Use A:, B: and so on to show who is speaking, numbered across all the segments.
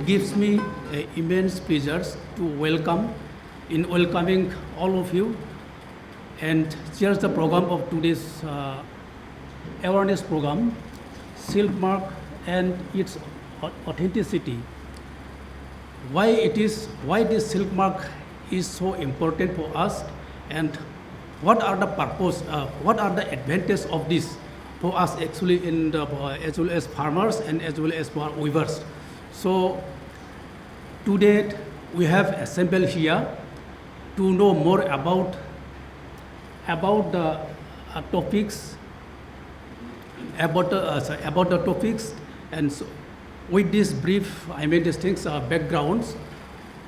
A: gives me immense pleasure to welcoming all of you and here's the program of today's awareness program, silk mark and its authenticity. Why this silk mark is so important for us and what are the purpose, what are the advantages of this for us actually in the, as well as farmers and as well as for weavers. So today we have assembled here to know more about the topics and so with this brief these things backgrounds.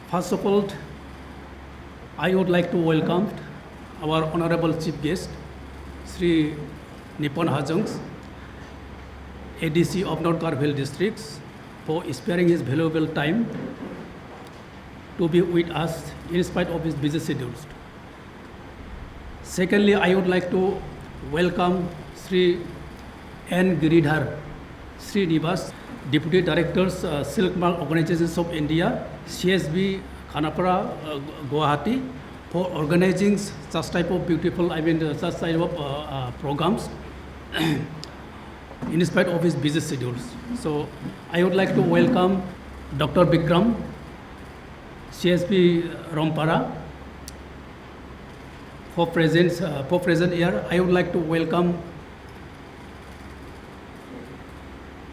A: First of all, I would like to welcome our honorable chief guest Sri Nippon Hajangs, ADC of North Garhwal districts, for sparing his valuable time to be with us in spite of his busy schedules. Secondly, I would like to welcome Sri N. Giridhar Srinivas, Deputy Directors, Silk Mark Organizations of India, CSB Khanapara, Guwahati, for organizing such type of beautiful, such type of programs in spite of his busy schedules. So I would like to welcome Dr. Bikram, CSB Rompara, for present here. I would like to welcome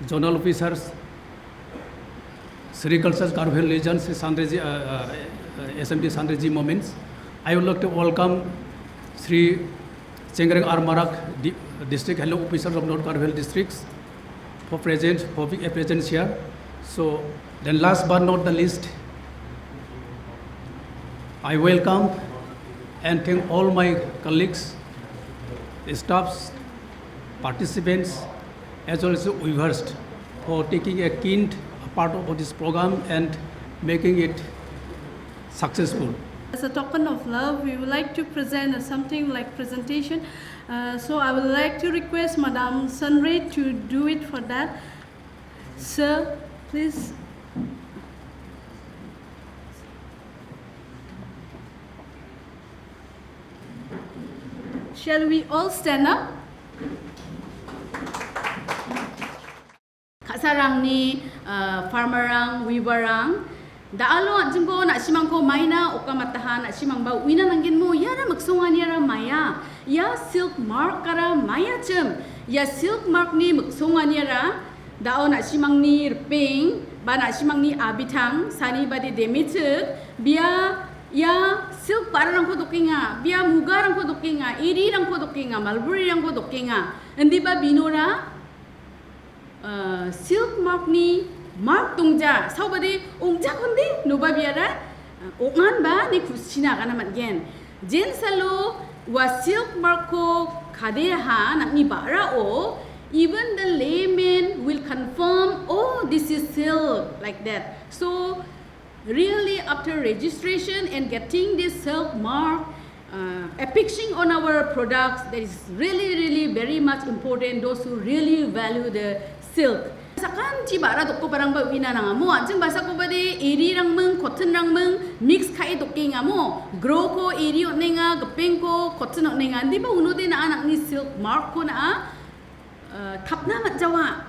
A: Zonal officers, Sericulture Garhwal Legends, SMT Sandreji Moments. I would like to welcome Sri Chengreng R. Marak, District Hello Officers of North Garhwal districts for presence here. So then last but not the least, I welcome and thank all my colleagues, staffs, participants, as well as weavers for taking a keen part of this program and making it successful.
B: As a token of love, we would like to present something like presentation. So I would like to request Madam Sunray to do it for that. Sir, please. Shall we all stand up? Kasarang ni farmerang, weaverang, daalo at jimbo na simang ko mayna o kamatahan at simang ba wina nanggin mo yara magsungan yara maya ya silk mark kara maya chem ya silk mark ni magsungan yara dao na simang ni ping ba na simang ni abitang sani ba di demituk biya ya silk parang ko dokinga biya muga rang ko dokinga iri rang ko dokinga malburi rang ko dokinga hindi ba binura silk mark ni mark tungja saubadi ongja kundi nuba biara ongan ba ni kusina kana matgen jen salo wa silk mark ko khade ha nak ni bara o even the layman will confirm oh this is silk like that. So really after registration and getting this silk mark affixing on our products, that is really very much important. Those who really value the silk. Sakan cibara dokko parang ba wina na mo anjing basa ko ba di iri rang meng cotton rang meng mix kai dokke nga mo grow ko iri ot nenga gepeng ko cotton ot nenga di ba uno din na anak ni silk mark ko na tapna mat jawa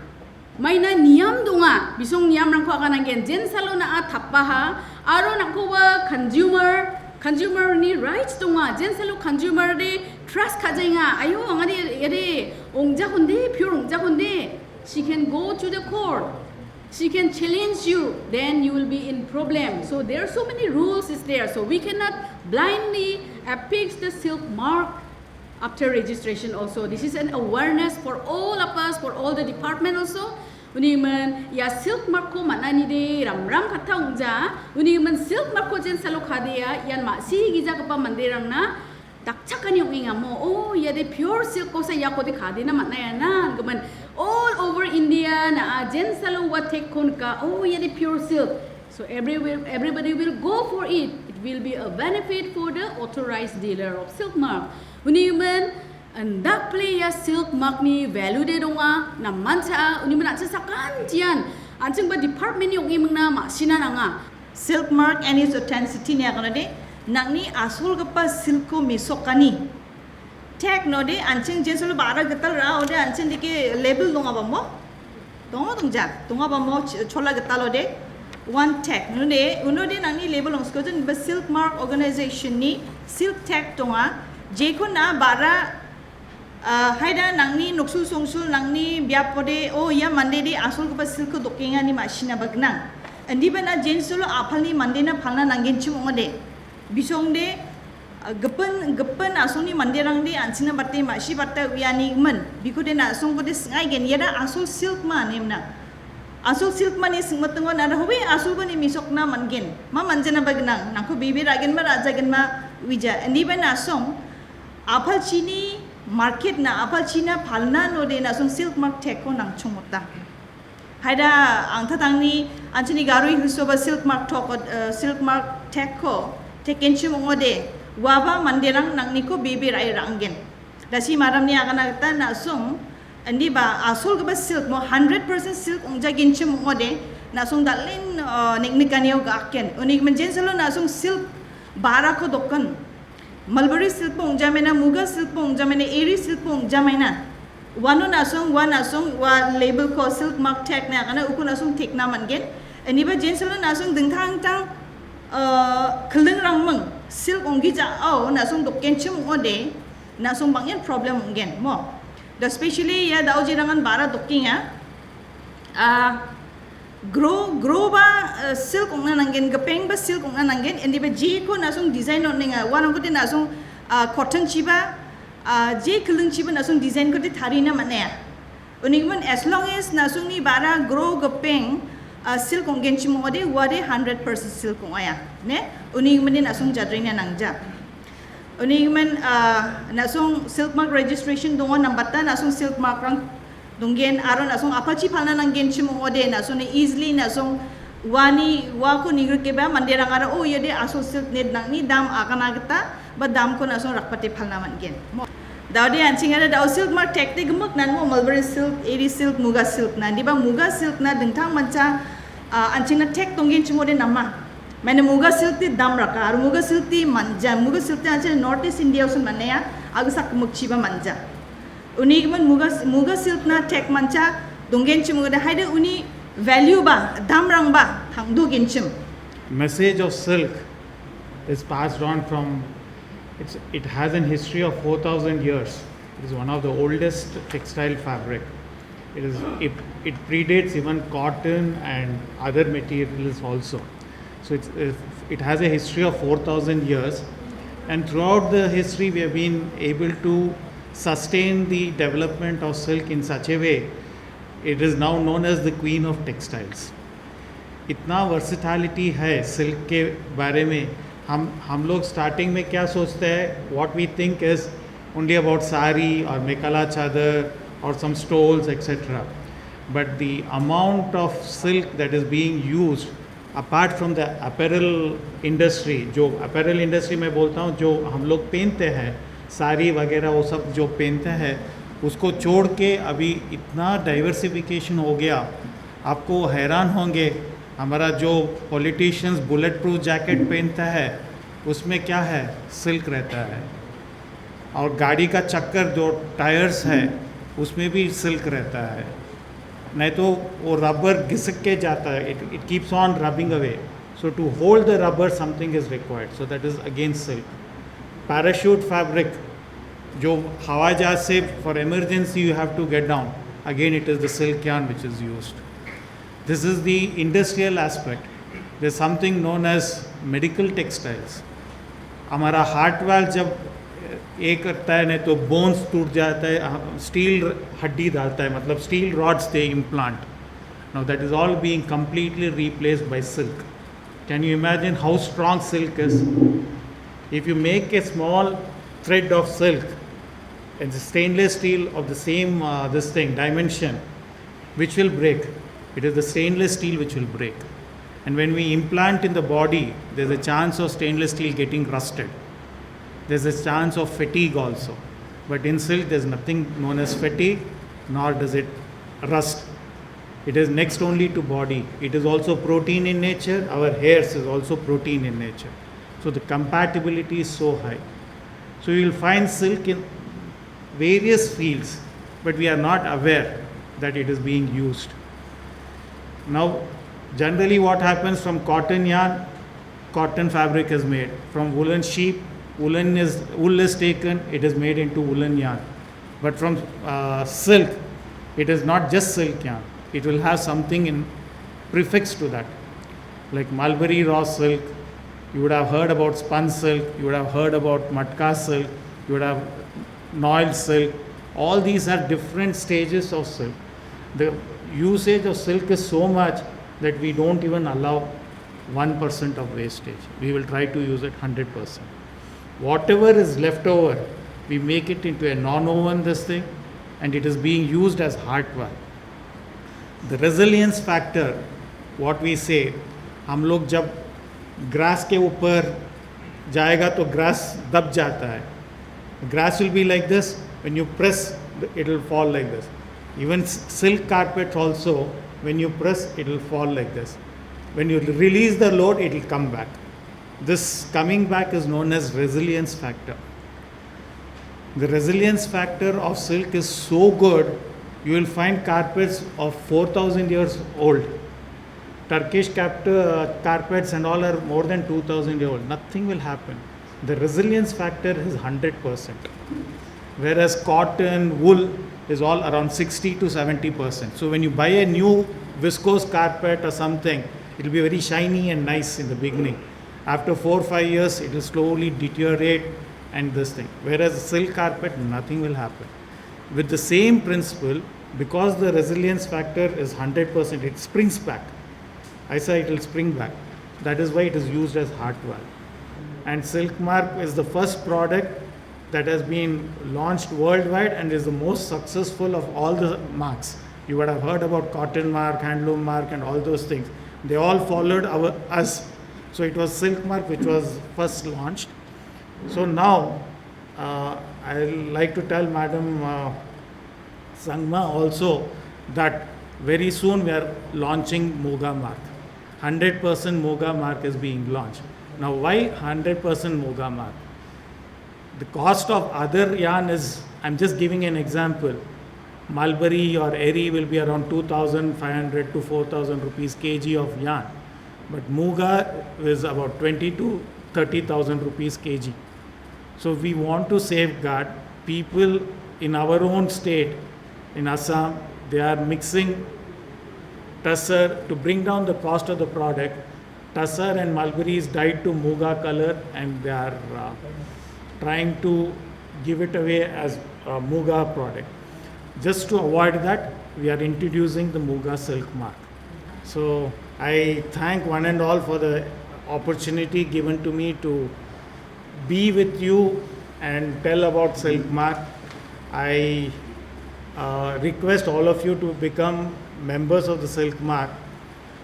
B: may na niyam dunga bisong niyam rang ko akan ang jen salo na tappa ha aro na ko ba consumer ni rights dunga jen salo consumer de trust kajay nga ayo ang adi ongja kundi pure ongja kundi. She can go to the court. She can challenge you. Then you will be in problem. So there are so many rules is there. So we cannot blindly affix the silk mark after registration also. This is an awareness for all of us, for all the department also. Uniman ya silk mark ko manani de ram kata ungja. Uniman silk mark ko jen salo khadea yan ma si giza kapa mandirang na dakchakan yung inga mo. Oh ya de pure silk ko sa ya ko de khade na matnaya na. Gaman all over India na jen salo what take kon ka oh yeah the pure silk. So everybody will go for it. It will be a benefit for the authorized dealer of silk mark. Uniman andak play ya silk mark ni value de donga na mancha uniman at sakan jian anjing ba department ni ong imang na ma sina na nga
C: Silk mark and its authenticity ni akan de nangni asul gapa silk ko misokani tag no de anjing jensolo bara gatal ra ode anjing dike label donga bamo donga bamo chola gatal ode one tag no de uno de nangni label ong skojen ba silk mark organization ni silk tag donga je ko na bara haida nangni noksul songsul nangni biapode oh ya mande de asul gapa silk ko dokenga ni machina bagnang andi bana jensolo apalni mande na phalna nangin chum ode bisong de gepen asong ni mandirang di anjing na batte mashi batte wiani men biko de na asong ko de singai gen yada asul silk man emna asul silk man ni sing matengo na hobe asul ko ni misok na mangen ma manjana bagnang nangko bibi ragen ma raja gen ma wija andi bana asong apal chini market na apal china phalna no de na asong silk mark teko nang chumota haida angtha tangni anjini garoi hisoba silk mark teko teken chum ngode waba mandirang nang niko bibi rai rangen dasi maram ni akan agta na sung andi ba asul ga silk mo 100% silk ongja ginchum ngode na sung dalin niknikaniyo ga aken unik menjen salo na sung silk bara ko dokkan mulberry silk po ongja mena muga silk po ongja mena eri silk po ongja mena wano na sung wa label ko silk mark tag na kana uku na sung tek na mangen andi ba jen salo na sung dingthang tang keleng rang meng silk onggi ja au na sung dok kenchum ode na sung bangyan problem ongen mo the especially ya dau jirangan bara dokinga grow ba silk ongna nangen gapeng ba silk ongna nangen endi ba ji ko na sung design onenga wanang ko na sung cotton chiba je keleng chiba na sung design ko de thari na mane unigman as long as na sung ni bara grow gapeng silk onggen chimo ode wade 100% silk ongaya ne uning menin asung jadring na nangja uning men nasung silk mark registration dongo nambata nasung silk mark rang donggen aron asung apachi phalna nanggen chimo ode nasung easily nasung wani wako nigre ke ba mandirang ara oh yede asul silk net nangni dam akana gata ba dam ko nasung rakpati phalna mangen Daudi anjing ada daud silk mark tekte gemuk nan mo mulberry silk, eri silk, muga silk nan di ba muga silk na dengtang manca anjing na tek tongin cimo de nama. Mana muga silk ti dam raka, ar muga silk ti manja, muga silk ti anjing North East India usun mana ya, agak gemuk ciba manja. Uni kemen muga silk na tek manca dongin cimo de haide uni value ba, dam rang ba, hang du gincim.
D: Message of silk is passed on from. It has a history of 4,000 years. It is one of the oldest textile fabric. It predates even cotton and other materials also. So it has a history of 4,000 years, and throughout the history we have been able to sustain the development of silk in such a way. It is now known as the queen of textiles. इतना versatility है silk के बारे में हम लोग starting में क्या सोचते हैं what we think is only about sari और मेखला चादर और some stoles etcetera but the amount of silk that is being used apart from the apparel industry जो अपैरल इंडस्ट्री में बोलता हूँ जो हम लोग पहनते हैं साड़ी वगैरह वो सब जो पहनते हैं उसको छोड़ के अभी इतना डाइवर्सिफिकेशन हो गया आपको हैरान होंगे हमारा जो पॉलिटिशियंस बुलेट प्रूफ जैकेट पहनता है उसमें क्या है सिल्क रहता है और गाड़ी का चक्कर जो टायर्स है उसमें भी सिल्क रहता है नहीं तो वो रबर घिसक के जाता है it keeps on rubbing away so to hold the rubber something is required so that is again silk parachute fabric जो हवाई जहाज से for emergency you have to get down again it is the silk yarn which is used. This is the industrial aspect. There is something known as medical textiles. हमारा heart valve जब ये करता है नहीं तो बोन्स टूट जाता है स्टील हड्डी डालता है मतलब steel rods they implant now that is all being completely replaced by silk can you imagine how strong silk is if you make a small thread of silk and the stainless steel of the same this thing dimension which will break. It is the stainless steel which will break. And when we implant in the body, there's a chance of stainless steel getting rusted. There's a chance of fatigue also. But in silk, there's nothing known as fatigue, nor does it rust. It is next only to body. It is also protein in nature. Our hairs is also protein in nature. So the compatibility is so high. So you will find silk in various fields, but we are not aware that it is being used. Now, generally what happens from cotton yarn, cotton fabric is made. From woolen sheep, wool is taken, it is made into woolen yarn. But from silk, it is not just silk yarn. It will have something in prefix to that, like mulberry raw silk. You would have heard about spun silk. You would have heard about matka silk. You would have noil silk. All these are different stages of silk. The usage of silk is so much that we don't even allow 1% of wastage. We will try to use it 100%. Whatever is left over, we make it into a non-woven this thing, and it is being used as hardware. The resilience factor, what we say, हम लोग जब grass के ऊपर जाएगा तो grass दब जाता है. Grass will be like this. When you press, it will fall like this. Even silk carpet also, when you press, it will fall like this. When you release the load, it will come back. This coming back is known as resilience factor. The resilience factor of silk is so good, you will find carpets of 4,000 years old. Turkish carpets and all are more than 2,000 years old. Nothing will happen. The resilience factor is 100%. Whereas cotton, wool is all around 60 to 70%. So when you buy a new viscose carpet or something, it will be very shiny and nice in the beginning. After 4 or 5 years, it will slowly deteriorate and this thing. Whereas silk carpet, nothing will happen. With the same principle, because the resilience factor is 100%, it springs back. I say it will spring back. That is why it is used as hardware. And Silk Mark is the first product that has been launched worldwide and is the most successful of all the marks. You would have heard about Cotton Mark, Handloom Mark and all those things. They all followed us. So it was Silk Mark which was first launched. So now I like to tell Madam Sangma also that very soon we are launching Muga Mark. 100% Muga Mark is being launched. Now why 100% Muga Mark? The cost of other yarn is, I'm just giving an example. Mulberry or Eri will be around 2,500 to 4,000 rupees kg of yarn. But Muga is about 20 to 30,000 rupees kg. So we want to safeguard people in our own state, in Assam, they are mixing tussar to bring down the cost of the product. Tussar and mulberry is dyed to Muga color and they are trying to give it away as a Muga product. Just to avoid that, we are introducing the Muga Silk Mark. So I thank one and all for the opportunity given to me to be with you and tell about Silk Mark. I request all of you to become members of the Silk Mark,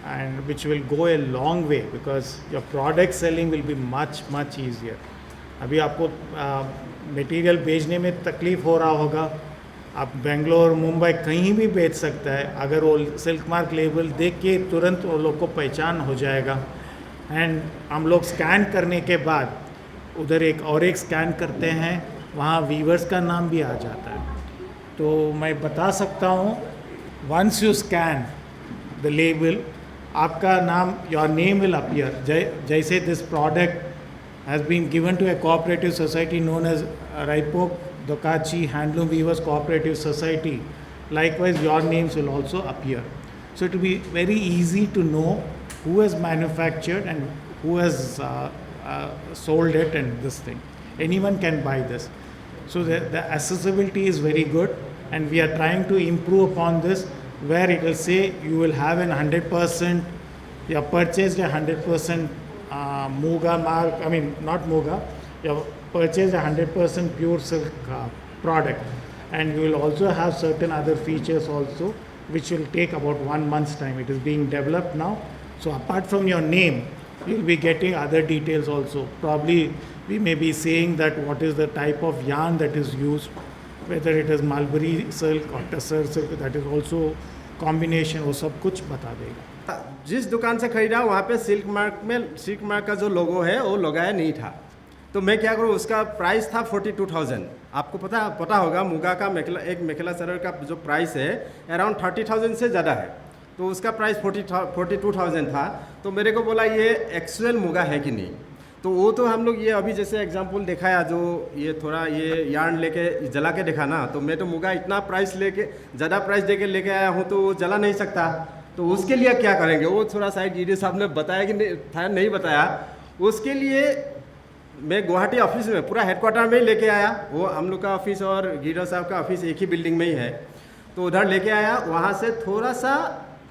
D: and which will go a long way because your product selling will be much easier. अभी आपको material बेचने में तकलीफ हो रहा होगा, आप बेंगलोर मुंबई कहीं भी बेच सकता है अगर वो सिल्क मार्क लेबल देख के तुरंत वो लोग को पहचान हो जाएगा. एंड हम लोग स्कैन करने के बाद उधर एक स्कैन करते हैं, वहाँ वीवर्स का नाम भी आ जाता है. तो मैं बता सकता हूँ, once you scan the label, आपका नाम, योर नेम विल अपीयर. जैसे this product has been given to a cooperative society known as Raipok Dokachi Handloom Weavers Cooperative Society. Likewise, your names will also appear. So it will be very easy to know who has manufactured and who has sold it and this thing. Anyone can buy this. So the accessibility is very good and we are trying to improve upon this, where it will say you will have an 100%, you have purchased a 100% Muga mark, I mean not Muga, you have purchased a 100% pure silk product, and you will also have certain other features also which will take about 1 month's time. It is being developed now. So apart from your name, you will be getting other details also. Probably we may be saying that what is the type of yarn that is used, whether it is mulberry silk or tussar silk, that is also combination वो सब कुछ बता देगा।
E: जिस दुकान से खरीदा वहाँ पे सिल्क मार्क का जो लोगो है वो लगाया नहीं था, तो मैं क्या करूँ, उसका प्राइस था 42,000। आपको पता होगा मुगा का एक मेखला चादर का जो प्राइस है अराउंड 30,000 से ज़्यादा है, तो उसका प्राइस 42,000 था। तो मेरे को बोला ये एक्चुअल मुगा है कि नहीं, तो वो तो हम लोग ये अभी जैसे एग्जांपल दिखाया जो ये थोड़ा ये यार्न लेके जला के देखा ना, तो मैं तो मुगा इतना प्राइस लेके ज़्यादा प्राइस दे के लेके आया हूँ तो वो जला नहीं सकता, तो उसके लिए क्या करेंगे, वो थोड़ा सा ईडी साहब ने बताया कि नहीं बताया। उसके लिए मैं गुवाहाटी ऑफिस में पूरा हेडक्वार्टर में ही लेके आया, वो हम लोग का ऑफिस और गिरो साहब का ऑफिस एक ही बिल्डिंग में ही है, तो उधर लेके आया, वहाँ से थोड़ा सा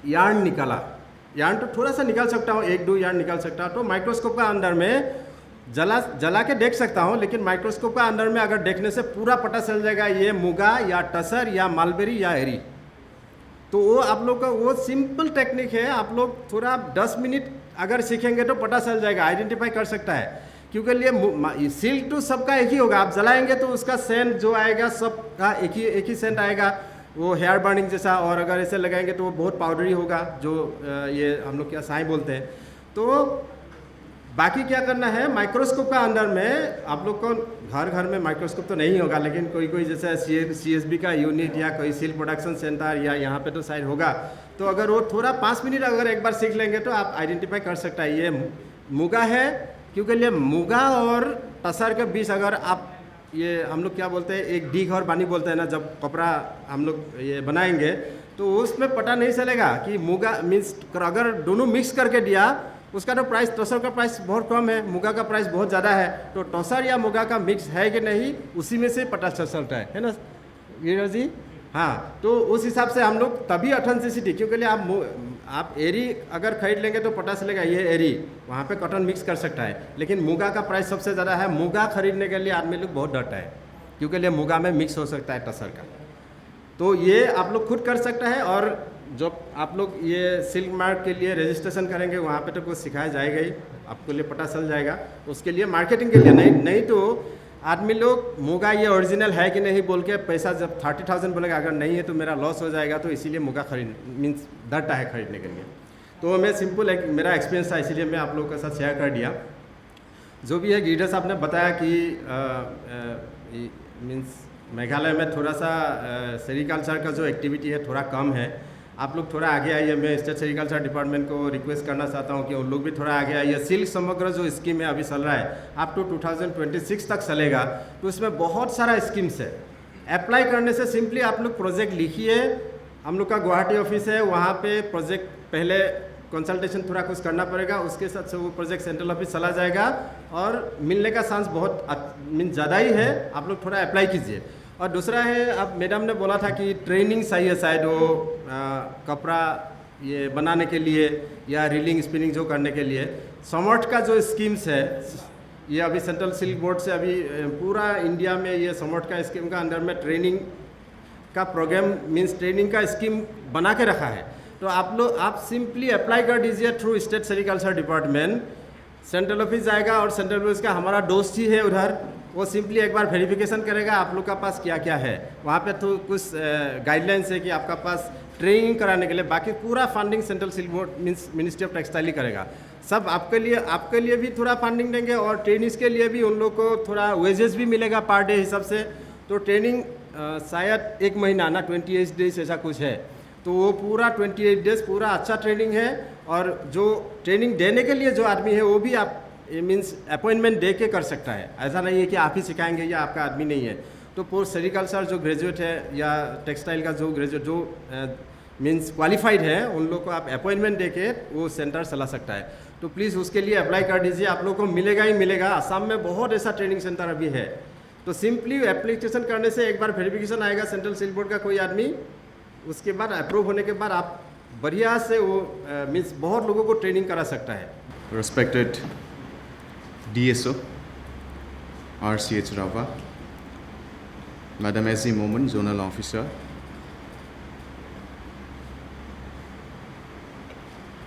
E: यार्न निकाला, यार्न तो थोड़ा सा निकाल सकता हूँ, 1-2 यार्न निकाल सकता हूँ, तो माइक्रोस्कोप का अंदर में जला के देख सकता हूँ, लेकिन माइक्रोस्कोप का अंदर में अगर देखने से पूरा पता चल जाएगा ये मुगा या टसर या मालबेरी या एरी। तो वो आप लोग का वो सिंपल टेक्निक है, आप लोग थोड़ा 10 मिनट अगर सीखेंगे तो पता चल जाएगा, आइडेंटिफाई कर सकता है, क्योंकि लिए सिल्क तो सबका एक ही होगा, आप जलाएंगे तो उसका सेंट जो आएगा सबका एक ही सेंट आएगा, वो हेयर बर्निंग जैसा, और अगर ऐसे लगाएंगे तो वो बहुत पाउडरी होगा, जो ये हम लोग क्या साई बोलते हैं। तो बाकी क्या करना है, माइक्रोस्कोप का अंदर में आप लोग को घर में माइक्रोस्कोप तो नहीं होगा, लेकिन कोई जैसे CSB का यूनिट या कोई सिल्क प्रोडक्शन सेंटर या यहाँ पे तो शायद होगा, तो अगर वो थोड़ा 5 मिनट अगर एक बार सीख लेंगे तो आप आइडेंटिफाई कर सकता है ये मुगा है, क्योंकि ये मुगा और टसर के बीच अगर आप ये हम लोग क्या बोलते हैं, एक डीग और पानी बोलते हैं ना, जब कपड़ा हम लोग ये बनाएंगे तो उसमें पता नहीं चलेगा कि मुगा मीन्स अगर दोनों मिक्स करके दिया उसका तो प्राइस, टसर का प्राइस बहुत कम है, मुगा का प्राइस बहुत ज़्यादा है, तो टसर या मुगा का मिक्स है कि नहीं उसी में से पता चलता है ना गिरो जी। हाँ, तो उस हिसाब से हम लोग तभी ऑथेंटिसिटी, क्योंकि आप एरी अगर खरीद लेंगे तो पता चलेगा ये एरी, वहाँ पे कॉटन मिक्स कर सकता है, लेकिन मुगा का प्राइस सबसे ज़्यादा है। मुगा खरीदने के लिए आदमी लोग बहुत डरता है, क्योंकि ये मुगा में मिक्स हो सकता है टसर का, तो ये आप लोग खुद कर सकता है। और जब आप लोग ये सिल्क मार्क के लिए रजिस्ट्रेशन करेंगे वहाँ पे तो कुछ सिखाया जाएगा ही, आपको लिए पता चल जाएगा, उसके लिए मार्केटिंग के लिए नहीं तो आदमी लोग मुगा ये ओरिजिनल है कि नहीं बोल के पैसा जब 30,000 बोलेगा, अगर नहीं है तो मेरा लॉस हो जाएगा, तो इसीलिए मुगा मीन्स डरता है खरीदने के लिए। तो मैं सिंपल एक मेरा एक्सपीरियंस था, इसीलिए मैं आप लोगों के साथ शेयर कर दिया। जो भी है गिरिजा साहब ने बताया कि मीन्स मेघालय में थोड़ा सा सेरिकल्चर का जो एक्टिविटी है थोड़ा कम है, आप लोग थोड़ा आगे आइए। मैं स्टेट सेरिकल्चर डिपार्टमेंट को रिक्वेस्ट करना चाहता हूँ कि उन लोग भी थोड़ा आगे आइए। सिल्क समग्र जो स्कीम है अभी चल रहा है अप टू 2026 तक चलेगा, तो इसमें बहुत सारा स्कीम्स है। अप्लाई करने से सिंपली आप लोग प्रोजेक्ट लिखिए, हम लोग का गुवाहाटी ऑफिस है, वहाँ पे प्रोजेक्ट पहले कंसल्टेशन थोड़ा कुछ करना पड़ेगा, उसके साथ से वो प्रोजेक्ट सेंट्रल ऑफिस चला जाएगा और मिलने का चांस बहुत मीन्स ज़्यादा ही है। आप लोग थोड़ा अप्लाई कीजिए। और दूसरा है, अब मैडम ने बोला था कि ट्रेनिंग चाहिए शायद वो कपड़ा ये बनाने के लिए या रीलिंग स्पिनिंग जो करने के लिए। समर्थ का जो स्कीम्स है ये अभी सेंट्रल सिल्क बोर्ड से अभी पूरा इंडिया में ये समर्थ का स्कीम का अंडर में ट्रेनिंग का प्रोग्राम मीन्स ट्रेनिंग का स्कीम बना के रखा है। तो आप सिंपली अप्लाई कर दीजिए through state sericulture department. Central office जाएगा और सेंट्रल ऑफिस का हमारा दोस्त ही है उधर, वो सिंपली एक बार वेरिफिकेशन करेगा आप लोग का पास क्या क्या है। वहाँ पे तो कुछ गाइडलाइंस है कि आपका पास ट्रेनिंग कराने के लिए, बाकी पूरा funding central silk board means ministry of textile ही करेगा। सब आपके लिए भी थोड़ा फंडिंग देंगे और ट्रेनिंग्स के लिए भी उन लोग को थोड़ा वेजेस भी मिलेगा पर डे हिसाब से। तो ट्रेनिंग शायद 1 महीना ना 28 डेज ऐसा कुछ है, तो वो पूरा 28 डेज पूरा अच्छा ट्रेनिंग है। और जो ट्रेनिंग देने के लिए जो आदमी है वो भी आप मीन्स अपॉइंटमेंट दे के कर सकता है, ऐसा नहीं है कि आप ही सिखाएंगे या आपका आदमी नहीं है। तो पोस्ट सेरिकल्चर जो ग्रेजुएट है या टेक्सटाइल का जो ग्रेजुएट जो मीन्स क्वालिफाइड है उन लोग को आप अपॉइंटमेंट दे के वो सेंटर चला सकता है। तो प्लीज़ उसके लिए अप्लाई कर दीजिए, आप लोग को मिलेगा ही मिलेगा। आसाम में बहुत ऐसा ट्रेनिंग सेंटर अभी है, तो सिंपली एप्लीकेशन करने से एक बार वेरिफिकेशन आएगा सेंट्रल सिल्क बोर्ड का कोई आदमी, उसके बाद अप्रूव होने के बाद आप बढ़िया से वो मीन्स बहुत लोगों को ट्रेनिंग करा सकता है।
F: Respected DSO, RCH Rava, Madam S.E. Moman, Zonal Officer,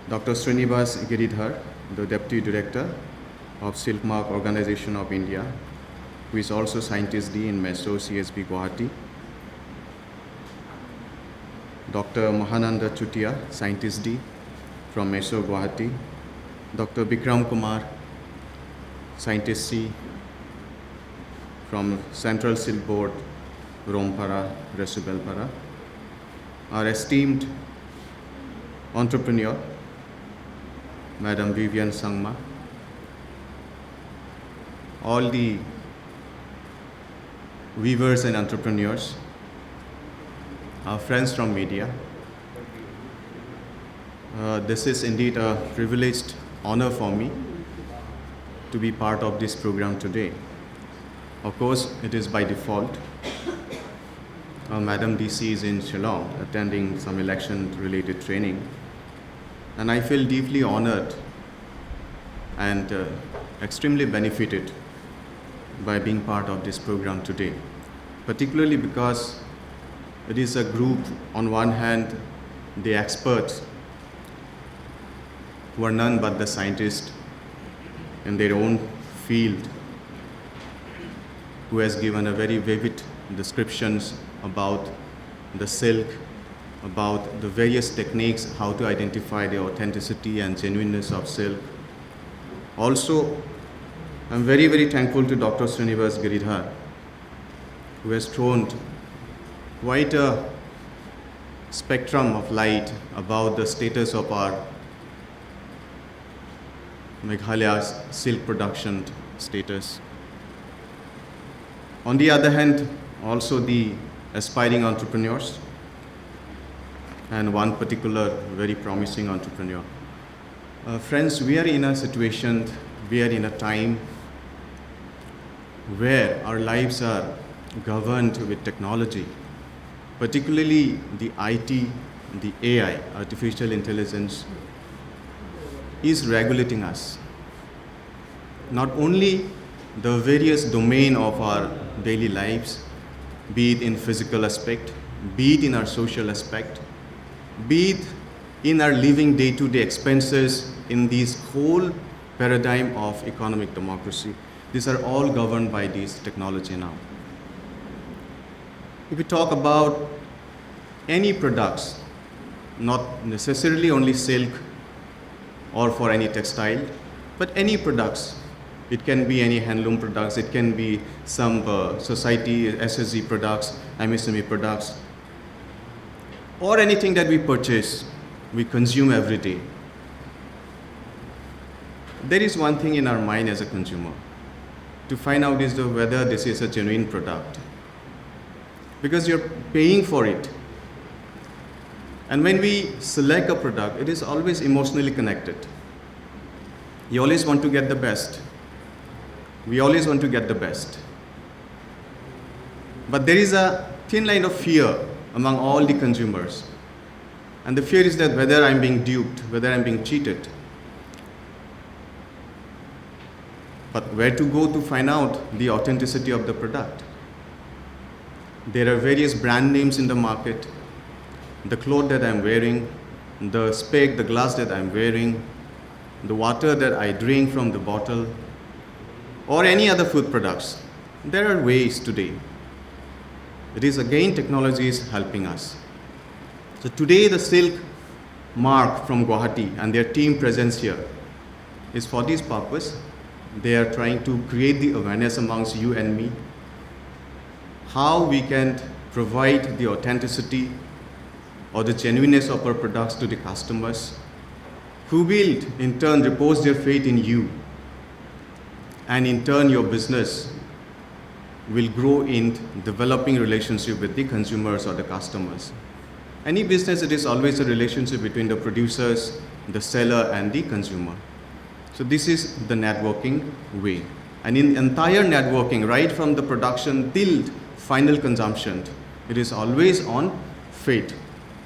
F: Dr. Srinivas Giridhar, the Deputy Director of Silk Mark Organization of India, who is also Scientist D in MESO CSB Guwahati, Dr. Mahananda Chutia, Scientist D from MESO Guwahati, Dr. Bikram Kumar, Scientist C from Central Silk Board, Rompara, Resubelpara, our esteemed entrepreneur, Madam Vivian Sangma, all the weavers and entrepreneurs, our friends from media. This is indeed a privileged honor for me to be part of this program today. Of course, it is by default. Madam DC is in Shillong attending some election-related training, and I feel deeply honored and extremely benefited by being part of this program today, particularly because it is a group, on one hand, the experts who are none but the scientists in their own field, who has given a very vivid descriptions about the silk, about the various techniques, how to identify the authenticity and genuineness of silk. Also, I'm very, very thankful to Dr. Srinivas Giridhar, who has thrown quite a spectrum of light about the status of our Meghalaya's silk production status. On the other hand, also the aspiring entrepreneurs, and one particular very promising entrepreneur. Friends, we are in a situation, we are in a time where our lives are governed with technology, particularly the IT, the AI, artificial intelligence, is regulating us. Not only the various domain of our daily lives, be it in physical aspect, be it in our social aspect, be it in our living day-to-day expenses in this whole paradigm of economic democracy. These are all governed by this technology now. If we talk about any products, not necessarily only silk or for any textile, but any products. It can be any handloom products, it can be some society, SSG products, MSME products, or anything that we purchase, we consume every day. There is one thing in our mind as a consumer, to find out whether this is a genuine product. Because you're paying for it. And when we select a product, it is always emotionally connected. You always want to get the best. We always want to get the best. But there is a thin line of fear among all the consumers. And the fear is that whether I'm being duped, whether I'm being cheated. But where to go to find out the authenticity of the product? There are various brand names in the market. The cloth that I'm wearing, the spec, the glass that I'm wearing, the water that I drink from the bottle, or any other food products. There are ways today. It is again technology is helping us. So today the Silk Mark from Guwahati and their team presence here is for this purpose. They are trying to create the awareness amongst you and me, how we can provide the authenticity or the genuineness of our products to the customers, who will in turn repose their faith in you, and in turn your business will grow in developing relationship with the consumers or the customers. Any business, it is always a relationship between the producers, the seller and the consumer. So this is the networking way. And in entire networking, right from the production till final consumption, it is always on faith,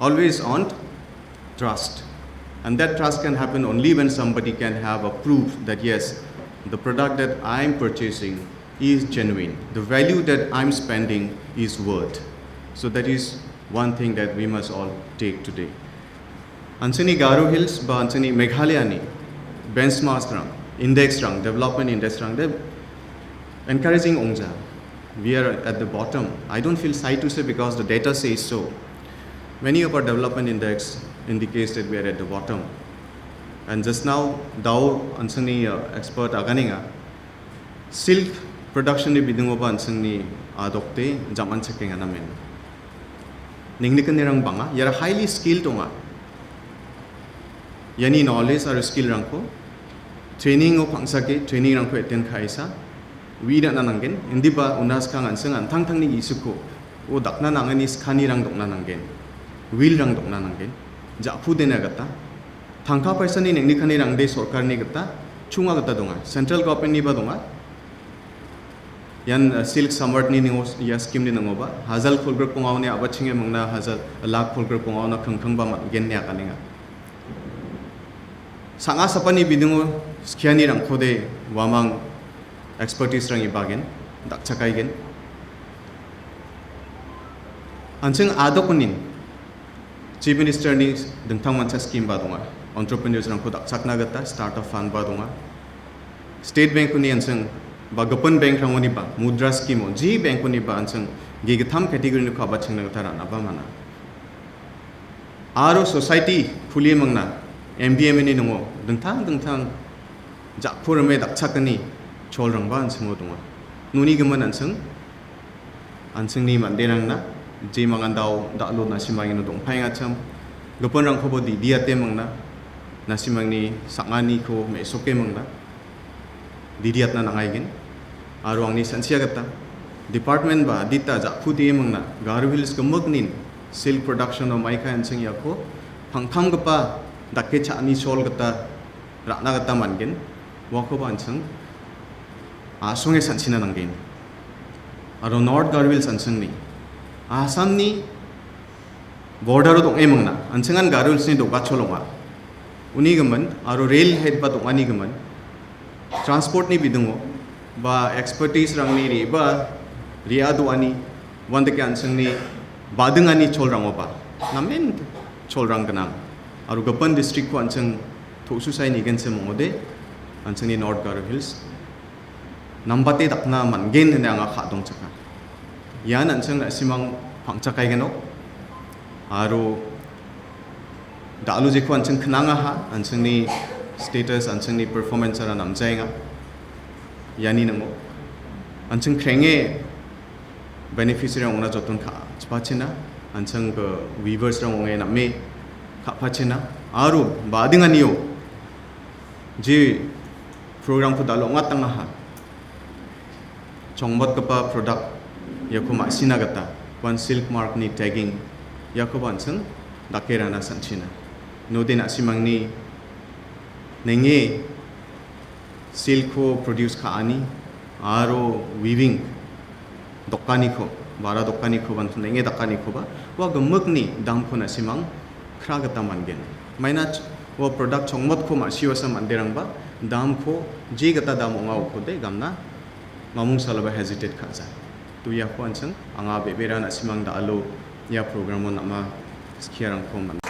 F: always on trust. And that trust can happen only when somebody can have a proof that yes, the product that I'm purchasing is genuine. The value that I'm spending is worth. So that is one thing that we must all take today. Ansini Garo Hills, ba Ansini Meghalayani, benchmark rang, index rang, development index rang, they're encouraging Ongja. We are at the bottom. I don't feel shy to say because the data says so. Many of our development index indicates that we are at the bottom. And just now, Dow ansangni expert aganinga silk production ni bidungo ba ansangni adokte jaman checking anamen. Ningnikan nirang banga yara highly skilled onga. Yani knowledge or skill rangko training o pangsake training rangko attend kaisa wida nanangen indi ba unas kang ansang antang tang ni isuko o dakna nangani skani rang dokna nangen wheel rang dokna nangen japu dena gata thangka paisa ni nengni khani rang de sarkar ni gata chunga gata donga central government ni ba donga yan silk samart ni ningo ya scheme ni nango ba hazal khulgr pongau ne aba chinge mangna hazal lakh khulgr pongau na khangkhang ba gen ne akaninga sanga sapani bidungo skiani rang khode wamang expertise rang ibagen dakchakai gen ancheng adokunin chief minister ni dengthang mancha scheme ba donga entrepreneurs rang ko dakchakna gata startup fund ba donga state bank ni ancheng ba gapan bank rang oni ba mudra scheme ji bank ni ba ancheng gi gatham category ni khaba chingna gata rana ba mana aro society khuli mangna MBM ni nungo dengthang jakpurme dakchakani cholrang ba ancheng donga nuni gaman ancheng ni manderang na je mangandau dalo nasimang no dong painga cham gopon rang khobo di diate mangna nasimang ni sangani ko me soke mangna didiat na nangai gen aro angni sansia gata department ba dita jakphu di mangna Garo Hills kamagnin silk production o maika ancheng yako phangtham gapa dakke chani sol gata rana gata mangen wako ba ancheng asonge sansina nangen aro North Garo Hills ancheng ni Assam ni border dong emangna ancengan Garo Hills ni doga cholonga uni gaman aro rail head ba dong ani gaman transport ni bidungo ba expertise rang ni ri ba ria do ani wanda ke anceng ni badeng ani cholrang ba namen cholrang ganam aro gapan district ko anceng thosu sai ni gen se mongode anceng ni North Garo Hills nambate dakna mangen ne anga khadong chaka yan ancheng na simang pangchakai geno aro dalu je ko ancheng khnanga ha ancheng ni status ancheng ni performance ara namjainga yani namo ancheng khrenge beneficiary ongna joton kha chpachina ancheng ko weavers rang onge namme kha phachina aro badinga niyo je program ko dalu onga tanga ha chongbot kapa product yakuma sinagata one silk mark ni tagging yakuban sang dakerana sanchina node na simangni nenge silk ko produce ka ani aro weaving dokani ko bara dokani ko ban nenge dokani ko ba wa gamuk ni dam ko na simang kragata mangen maina wa product chongmot ko ma siwasa manderang ba dam ko je gata dam onga ko de gamna mamung salaba hesitate khaja tu ya ko anchang anga bebera na simang da alo ya program on ama skiarang ko man